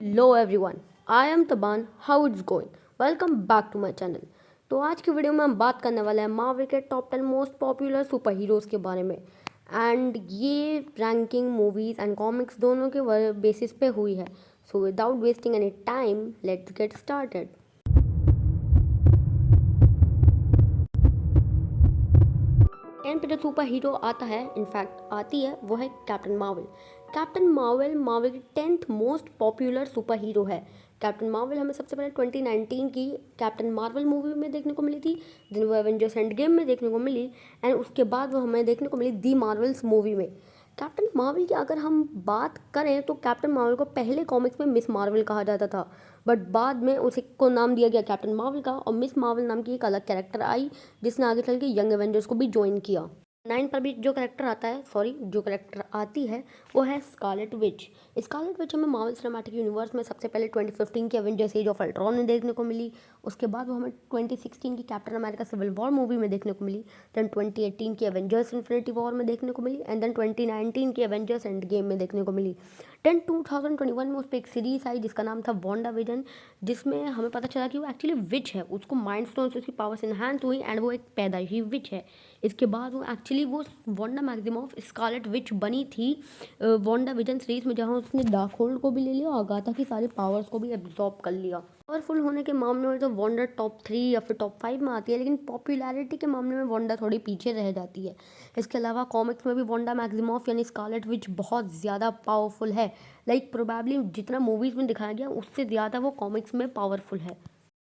Hello everyone, I am Taban. How it's going? Welcome back to my channel. तो आज की video में हम बात करने वाले हैं मार्वल के top 10 most popular super heroes के बारे में। एंड ये रैंकिंग मूवीज़ एंड कॉमिक्स दोनों के बेसिस पे हुई है। So without wasting any time, let's get started. 10 पे जो सुपर हीरो आता है, इनफैक्ट आती है, वो है captain Marvel. Captain Marvel Marvel की 10th most popular super hero है। कैप्टन मार्वल हमें सबसे पहले 2019 की कैप्टन मार्वल मूवी में देखने को मिली थी, देन वो एवेंजर्स एंड गेम में देखने को मिली, एंड उसके बाद वो हमें देखने को मिली दी मार्वल्स मूवी में। कैप्टन मार्वल की अगर हम बात करें तो कैप्टन मार्वल को पहले कॉमिक्स में मिस मार्वल कहा जाता था, बट बाद में उसी को नाम दिया गया कैप्टन मार्वल का, और मिस मार्वल नाम की एक अलग कैरेक्टर आई जिसने आगे चल के यंग एवेंजर्स को भी ज्वाइन किया। 9 पर भी जो कैरेक्टर आता है, जो कैरेक्टर आती है वो है स्कारलेट विच। स्कारलेट विच हमें मार्वल सिनेमैटिक यूनिवर्स में सबसे पहले 2015 की एवेंजर्स एज ऑफ अल्ट्रॉन में देखने को मिली। उसके बाद वो हमें 2016 की Captain America Civil War movie में देखने को मिली, देन 2018 की एवेंजर्स इन्फिनिटी वॉर में देखने को मिली, एंड देन 2019 की एवेंजर्स एंड गेम में देखने को मिली। देन 2021 में उस पर एक सीरीज आई जिसका नाम था वांडा विजन, जिसमें हमें पता चला कि वो एक्चुअली विच है, उसको माइंड स्टोन से उसकी पावर्स इन्हांस हुई एंड वो एक पैदाइशी विच है। इसके बाद वो एक्चुअली वो वांडा मैक्सिमॉफ स्कारलेट विच बनी थी वांडा विजन सीरीज में, जहाँ उसने डार्क होल्ड को भी ले लिया और अगाथा की सारी पावर्स को भी एब्जॉर्ब कर लिया। पावरफुल होने के मामले में तो वांडा टॉप 3 या फिर टॉप 5 में आती है, लेकिन पॉपुलैरिटी के मामले में वांडा थोड़ी पीछे रह जाती है। इसके अलावा कॉमिक्स में भी वांडा मैक्सिमॉफ यानी स्कारलेट विच बहुत ज़्यादा पावरफुल है। लाइक प्रोबेबली जितना मूवीज़ में दिखाया गया उससे ज़्यादा वो कॉमिक्स में पावरफुल है।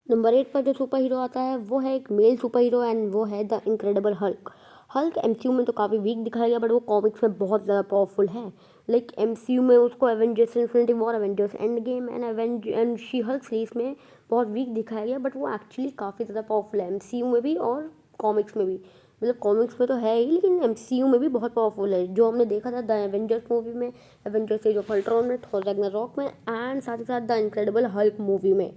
नंबर 8 पर जो सुपर हीरो आता है वो है एक मेल सुपर हीरो, एंड वो है the incredible Hulk. Hulk MCU में तो काफ़ी वीक दिखाया गया, बट वो कॉमिक्स में बहुत ज़्यादा पावरफुल है। लाइक एमसीयू में उसको Avengers infinity war, Avengers end game and she Hulk series में बहुत वीक दिखाया गया, बट वो एक्चुअली काफ़ी ज़्यादा पावरफुल है एमसीयू में भी और कॉमिक्स में भी। मतलब कॉमिक्स में तो है ही, लेकिन एमसीयू में भी बहुत पावरफुल है, जो हमने देखा था द एवेंजर्स मूवी में, एवेंजर्स एज ऑफ अल्ट्रॉन में, थॉर रैग्नारॉक में, एंड साथ ही साथ द इनक्रेडिबल हल्क मूवी में।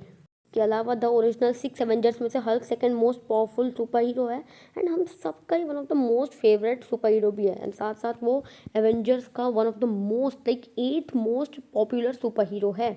के अलावा द ओरिजिनल 6 एवेंजर्स में से Hulk second most powerful super hero है, एंड हम सबका ही one of the most favourite super hero भी है, एंड साथ साथ वो एवेंजर्स का one of the most 8th most popular super hero है।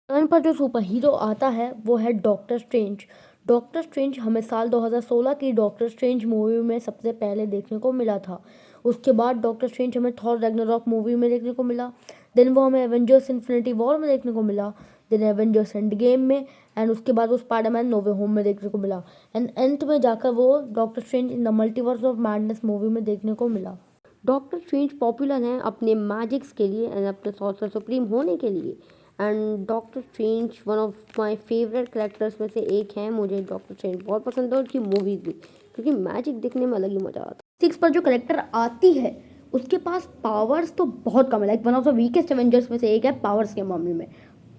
टर्न पर जो सुपर हीरो आता है वो है डॉक्टर स्ट्रेंज। डॉक्टर स्ट्रेंज हमें साल 2016 की डॉक्टर स्ट्रेंज मूवी में सबसे पहले देखने को मिला था। उसके बाद डॉक्टर स्ट्रेंज हमें थॉर रैग्नारॉक मूवी में देखने को मिला, देन वो हमें एवेंजर्स इन्फिनिटी वॉर में देखने को मिला, देन एवेंजर्स एंड गेम में, एंड उसके बाद वो स्पाइडरमैन नो वे होम में देखने को मिला, एंड एंड में जाकर वो doctor strange in the multiverse of madness movie में देखने को मिला। डॉक्टर स्ट्रेंज पॉपुलर हैं अपने मैजिक्स के लिए एंड अपने सॉर्सर सुप्रीम होने के लिए, and doctor strange one of my favourite characters में से एक है। मुझे डॉक्टर स्ट्रेंज बहुत पसंद है और उसकी मूवीज़ भी, क्योंकि मैजिक देखने में अलग ही मज़ा आता है। 6 पर जो कैरेक्टर आती है उसके पास पावर्स तो बहुत कम है, like one of the weakest Avengers में से एक है पावर्स के मामले में,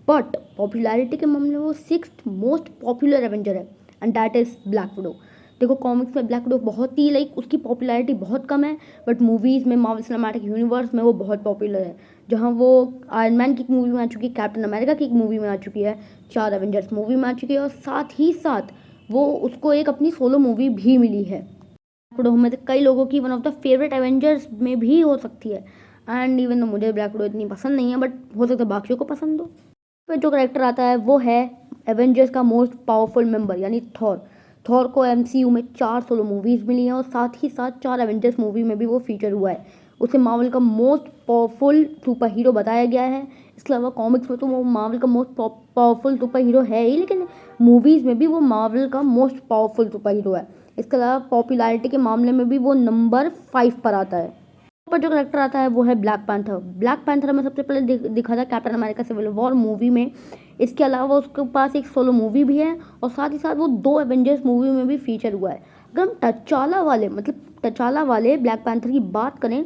बट पॉपुलैरिटी के मामले में वो 6th मोस्ट पॉपुलर एवेंजर है, and that is black window. देखो कॉमिक्स में ब्लैक विडो बहुत ही उसकी पॉपुलैरिटी बहुत कम है, बट मूवीज़ में मार्वल सिनेमैटिक यूनिवर्स में वो बहुत पॉपुलर है, जहाँ वो आयरन मैन की एक मूवी में आ चुकी है, कैप्टन अमेरिका की एक मूवी में आ चुकी है, 4 एवेंजर्स मूवी में आ चुकी है, और साथ ही साथ वो उसको एक अपनी सोलो मूवी भी मिली है। ब्लैक विडो में कई लोगों की one of the favourite Avengers में भी हो सकती है, एंड इवन तो मुझे ब्लैक विडो इतनी पसंद नहीं है, बट हो सकता है बाकियों को पसंद हो। फिर जो कैरेक्टर आता है वो है एवेंजर्स का मोस्ट पावरफुल मेंबर यानी थॉर। थॉर को एमसीयू में 4 सोलो मूवीज़ मिली हैं और साथ ही साथ 4 एवेंजर्स मूवी में भी वो फीचर हुआ है। उसे मार्वल का मोस्ट पावरफुल सुपर हीरो बताया गया है। इसके अलावा कॉमिक्स में तो वो मार्वल का मोस्ट पावरफुल सुपर हीरो है ही, लेकिन मूवीज़ में भी वो मार्वल का मोस्ट पावरफुल सुपर हीरो है। इसके अलावा पॉपुलैरिटी के मामले में भी वो नंबर 5 पर आता है। पर जो करेक्टर आता है वो है ब्लैक पैंथर। ब्लैक पैंथर हमें सबसे पहले दिखा था Captain America Civil War movie में। इसके अलावा उसके पास एक सोलो मूवी भी है, और साथ ही साथ वो 2 एवेंजर्स मूवी में भी फीचर हुआ है। अगर हम टचाला वाले ब्लैक पैंथर की बात करें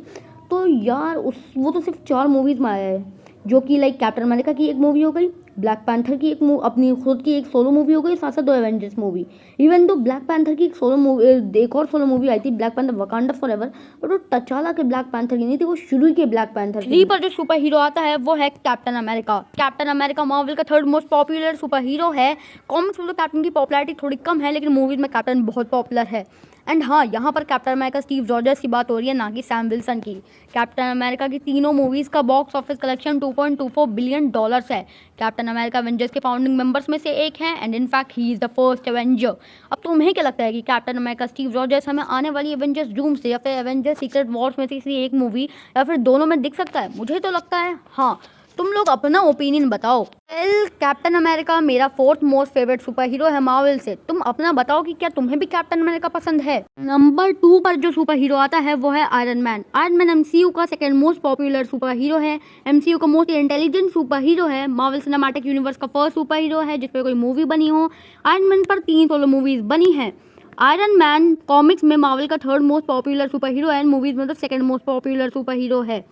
तो यार वो तो सिर्फ 4 मूवीज़ में आया है, जो कि लाइक कैप्टन अमेरिका की एक मूवी हो गई, ब्लैक पैंथर की अपनी खुद की एक सोलो मूवी हो गई, साथ साथ 2 एवेंजर्स मूवी। इवन तो ब्लैक पैंथर की एक और सोलो मूवी आई थी, black panther Wakanda forever, but वो टचाला के ब्लैक पैंथर की नहीं थी, वो शुरू के ब्लैक पैंथर की। 3 पर जो सुपर हीरो आता है वो है captain America. Captain America Marvel का 3rd most popular super hero है। कॉमिक्स में तो कैप्टन की पॉपुलैरिटी थोड़ी कम है, लेकिन मूवीज में कैप्टन बहुत पॉपुलर है। एंड हाँ, यहाँ पर कैप्टन अमेरिका स्टीव रॉजर्स की बात हो रही है, ना कि सैम विल्सन की। कैप्टन अमेरिका की तीनों मूवीज़ का बॉक्स ऑफिस कलेक्शन $2.24 बिलियन है। कैप्टन अमेरिका एवेंजर्स के फाउंडिंग मेंबर्स में से एक हैं and in fact he is the first Avenger. अब तुम्हें क्या लगता है कि कैप्टन अमेरिका स्टीव रॉजर्स हमें आने वाली एवेंजर्स डूम्सडे या फिर एवेंजर्स सीक्रेट वॉर्स में से किसी एक मूवी या फिर दोनों में दिख सकता है? मुझे तो लगता है हाँ। तुम लोग अपना ओपिनियन बताओ। कैप्टन अमेरिका मेरा fourth most favourite super hero है मार्वल से। तुम अपना बताओ कि क्या तुम्हें भी कैप्टन अमेरिका पसंद है। नंबर 2 पर जो सुपर हीरो आता है वो है Iron Man. Iron Man MCU का second most popular super hero है, एमसीयू का मोस्ट इंटेलिजेंट सुपर हीरो है, मार्वल सिनेमैटिक यूनिवर्स का फर्स्ट सुपर हीरो है जिसपे कोई मूवी बनी हो। आयरन मैन पर 3 सोलो मूवीज बनी है। आयरन मैन कॉमिक्स में मार्वल का third most popular super hero है एंड मूवीज में तो second most popular super hero है।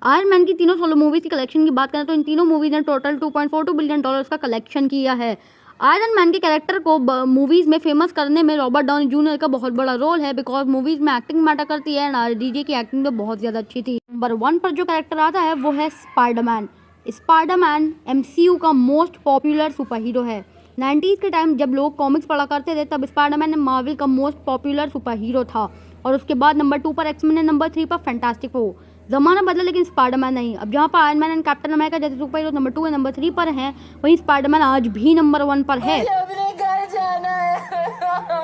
आयरन मैन की तीनों सोलो मूवीज की कलेक्शन की बात करें तो इन तीनों मूवीज ने टोटल $2.42 बिलियन का कलेक्शन किया है। आयरन मैन के कैरेक्टर को मूवीज में फेमस करने में रॉबर्ट डाउनी जूनियर का बहुत बड़ा रोल है, बिकॉज मूवीज में एक्टिंग मैटर करती है एंड आरडीजे की एक्टिंग तो बहुत ज़्यादा अच्छी थी। नंबर 1 पर जो कैरेक्टर आता है वो है स्पाइडरमैन। स्पाइडरमैन एमसीयू का मोस्ट पॉपुलर सुपर हीरो है। 90s के टाइम जब लोग कॉमिक्स पढ़ा करते थे तब स्पाइडरमैन मार्वल का मोस्ट पॉपुलर सुपर हीरो था। और उसके बाद नंबर 2 पर एक्समैन है, नंबर 3 पर फैंटास्टिक फोर। ज़माना बदला लेकिन स्पाइडरमैन नहीं। अब जहाँ पर iron man and captain America जैसे सुपर हीरो नंबर 2 या नंबर 3 पर हैं, वहीं स्पाइडरमैन आज भी नंबर 1 पर है। मुझे अपने घर जाना है।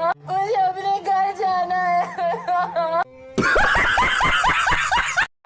मुझे अपने घर जाना है।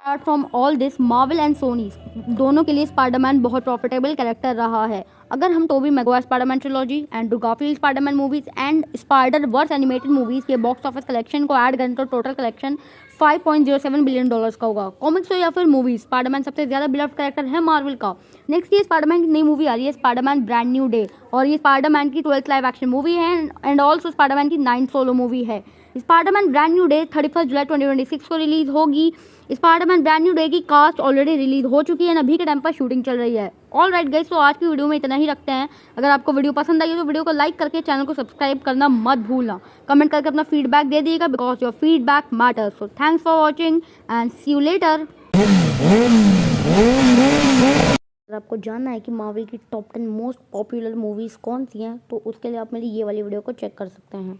Apart from all this, Marvel and Sony दोनों के लिए स्पाइडरमैन बहुत प्रॉफिटेबल कैरेक्टर रहा है। अगर हम Toby Maguire Spiderman trilogy, Andrew Garfield Spiderman movies and Spider Verse animated movies के बॉक्स ऑफिस कलेक्शन को ऐड करें तो टोटल कलेक्शन $5.07 बिलियन का होगा। कॉमिक्स हो या फिर मूवीज, स्पाइडरमैन सबसे ज्यादा बिलव्ड कैरेक्टर है मार्वल का। नेक्स्ट ये स्पाइडरमैन की नई मूवी आ रही है, स्पाइडरमैन ब्रांड न्यू डे, और ये स्पाइडरमैन की 12th लाइव एक्शन मूवी है एंड ऑल्सो स्पाइडरमैन की 9th सोलो मूवी है। स्पाइडरमैन ब्रांड न्यू डे 31 जुलाई 2026 को रिलीज होगी। स्पाइडरमैन ब्रांड न्यू डे की कास्ट ऑलरेडी रिलीज हो चुकी है, अभी के टाइम पर शूटिंग चल रही है। ऑल राइट गाइस, तो आज की वीडियो में इतना ही रखते हैं। अगर आपको वीडियो पसंद आई हो तो वीडियो को लाइक करके चैनल को सब्सक्राइब करना मत भूलना। कमेंट करके अपना फीडबैक दे दिएगा, because your feedback matters. So thanks for watching and see you later. अगर आपको जानना है कि मार्वल की टॉप 10 मोस्ट पॉपुलर मूवीज़ कौन सी हैं तो उसके लिए आप मेरी ये वाली वीडियो को चेक कर सकते हैं।